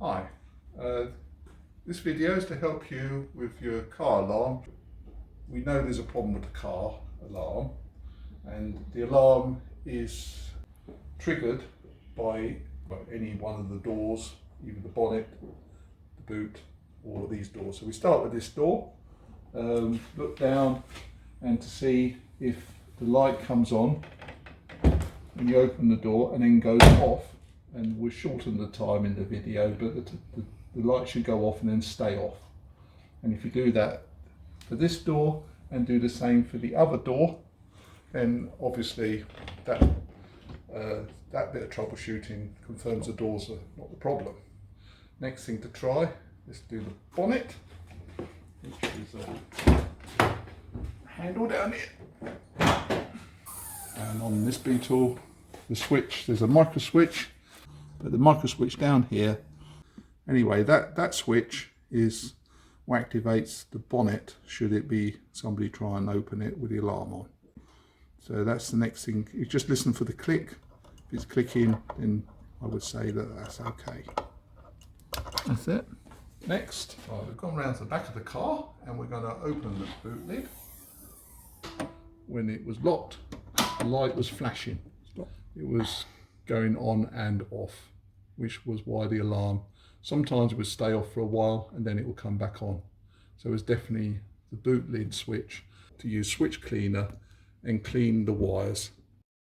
Hi, this video is to help you with your car alarm. We know there's a problem with the car alarm, and the alarm is triggered by any one of the doors, either the bonnet, the boot, or these doors. So we start with this door, look down and to see if the light comes on when you open the door and then goes off. And we'll shorten the time in the video, but the light should go off and then stay off. And if you do that for this door and do the same for the other door, then obviously that bit of troubleshooting confirms the doors are not the problem. Next thing to try is to do the bonnet, which is a handle down here. And on this Beetle, the switch, there's a micro switch. But the micro switch down here, anyway, that switch is what activates the bonnet should it be somebody try and open it with the alarm on. So that's the next thing. You just listen for the click. If it's clicking, then I would say that that's okay. That's it. Next, we've gone around to the back of the car and we're going to open the boot lid. When it was locked, the light was flashing. It was going on and off, which was why the alarm sometimes would stay off for a while and then it will come back on. So it was definitely the boot lid switch. To use switch cleaner and clean the wires